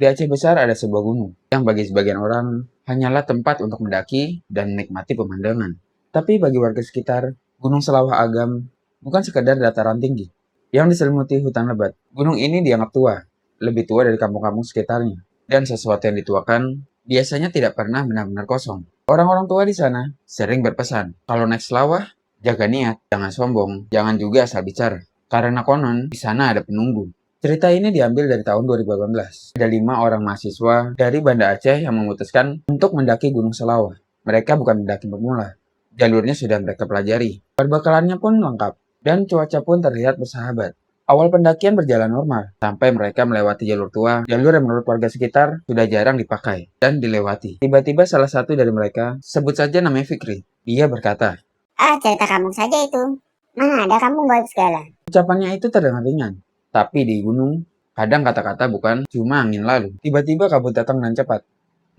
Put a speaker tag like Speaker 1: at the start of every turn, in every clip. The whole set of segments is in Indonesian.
Speaker 1: Di Aceh Besar ada sebuah gunung yang bagi sebagian orang hanyalah tempat untuk mendaki dan menikmati pemandangan. Tapi bagi warga sekitar, Gunung Selawah Agam bukan sekedar dataran tinggi yang diselimuti hutan lebat. Gunung ini dianggap tua, lebih tua dari kampung-kampung sekitarnya. Dan sesuatu yang dituakan biasanya tidak pernah benar-benar kosong. Orang-orang tua di sana sering berpesan, kalau naik Selawah, jaga niat, jangan sombong, jangan juga asal bicara. Karena konon di sana ada penunggu. Cerita ini diambil dari tahun 2018. Ada 5 orang mahasiswa dari Banda Aceh yang memutuskan untuk mendaki Gunung Selawah. Mereka bukan mendaki pemula. Jalurnya sudah mereka pelajari. Perbekalannya pun lengkap. Dan cuaca pun terlihat bersahabat. Awal pendakian berjalan normal, sampai mereka melewati jalur tua, jalur yang menurut warga sekitar sudah jarang dipakai dan dilewati. Tiba-tiba salah satu dari mereka, sebut saja namanya Fikri. Dia berkata,
Speaker 2: "Ah, cerita kampung saja itu. Mana ada kampung gaib segala."
Speaker 1: ucapannya itu terdengar ringan, tapi di gunung, kadang kata-kata bukan cuma angin lalu. Tiba-tiba kabut datang dengan cepat.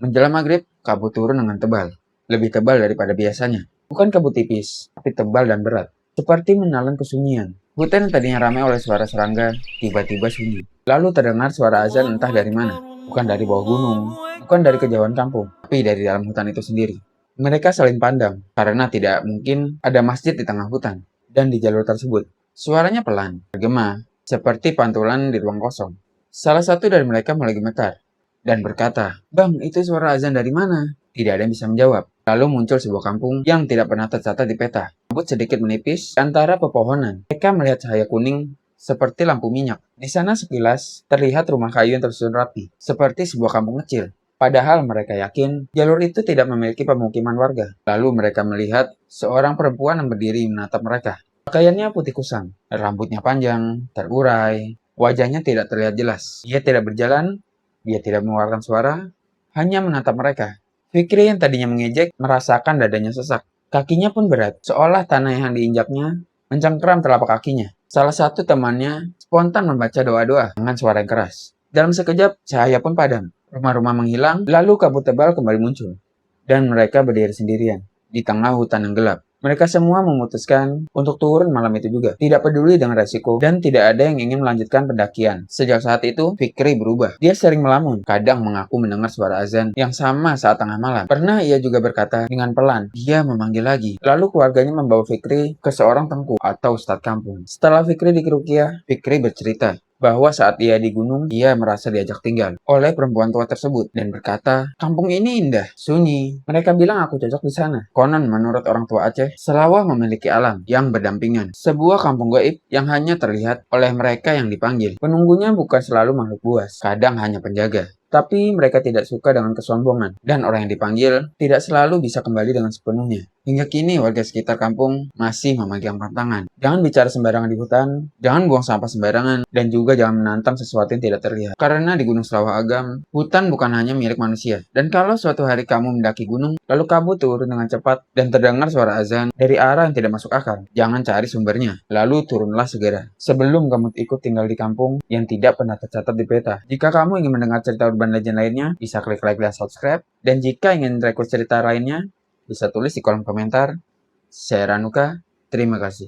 Speaker 1: Menjelang maghrib, kabut turun dengan tebal. Lebih tebal daripada biasanya. Bukan kabut tipis, tapi tebal dan berat. Seperti menelan kesunyian. Hutan yang tadinya ramai oleh suara serangga, tiba-tiba sunyi. Lalu terdengar suara azan entah dari mana. Bukan dari bawah gunung, bukan dari kejauhan kampung, tapi dari dalam hutan itu sendiri. Mereka saling pandang, karena tidak mungkin ada masjid di tengah hutan. Dan di jalur tersebut, suaranya pelan, bergema, seperti pantulan di ruang kosong. Salah satu dari mereka mulai gemetar dan berkata, "Bang, itu suara azan dari mana?" Tidak ada yang bisa menjawab. Lalu muncul sebuah kampung yang tidak pernah tercatat di peta. Kabut sedikit menipis antara pepohonan. Mereka melihat cahaya kuning seperti lampu minyak. Di sana sekilas terlihat rumah kayu yang tersusun rapi, seperti sebuah kampung kecil. Padahal mereka yakin jalur itu tidak memiliki pemukiman warga. Lalu mereka melihat seorang perempuan yang berdiri menatap mereka. Pakaiannya putih kusam, rambutnya panjang, terurai, wajahnya tidak terlihat jelas. Dia tidak berjalan, dia tidak mengeluarkan suara, hanya menatap mereka. Fikri yang tadinya mengejek merasakan dadanya sesak. Kakinya pun berat, seolah tanah yang diinjaknya mencengkeram telapak kakinya. Salah satu temannya spontan membaca doa-doa dengan suara yang keras. Dalam sekejap, cahaya pun padam. Rumah-rumah menghilang, lalu kabut tebal kembali muncul. Dan mereka berdiri sendirian di tengah hutan yang gelap. Mereka semua memutuskan untuk turun malam itu juga. Tidak peduli dengan resiko dan tidak ada yang ingin melanjutkan pendakian. Sejak saat itu, Fikri berubah. Dia sering melamun, kadang mengaku mendengar suara azan yang sama saat tengah malam. Pernah ia juga berkata dengan pelan, dia memanggil lagi. Lalu keluarganya membawa Fikri ke seorang tengku atau ustadz kampung. Setelah Fikri diruqyah, Fikri bercerita bahwa saat ia di gunung, ia merasa diajak tinggal oleh perempuan tua tersebut dan berkata, kampung ini indah, sunyi. Mereka bilang aku cocok di sana. Konon menurut orang tua Aceh, Selawah memiliki alam yang berdampingan. Sebuah kampung gaib yang hanya terlihat oleh mereka yang dipanggil. Penunggunya bukan selalu makhluk buas, kadang hanya penjaga. Tapi mereka tidak suka dengan kesombongan, dan orang yang dipanggil tidak selalu bisa kembali dengan sepenuhnya. Hingga kini warga sekitar kampung masih memegang pantangan. Jangan bicara sembarangan di hutan, jangan buang sampah sembarangan, dan juga jangan menantang sesuatu yang tidak terlihat. Karena di Gunung Selawah Agam, hutan bukan hanya milik manusia. Dan kalau suatu hari kamu mendaki gunung, lalu kamu turun dengan cepat dan terdengar suara azan dari arah yang tidak masuk akal, jangan cari sumbernya. Lalu turunlah segera, sebelum kamu ikut tinggal di kampung yang tidak pernah tercatat di peta. Jika kamu ingin mendengar cerita urban legend lainnya, bisa klik like dan subscribe. Dan jika ingin request cerita lainnya, bisa tulis di kolom komentar. Saya Ranuka, terima kasih.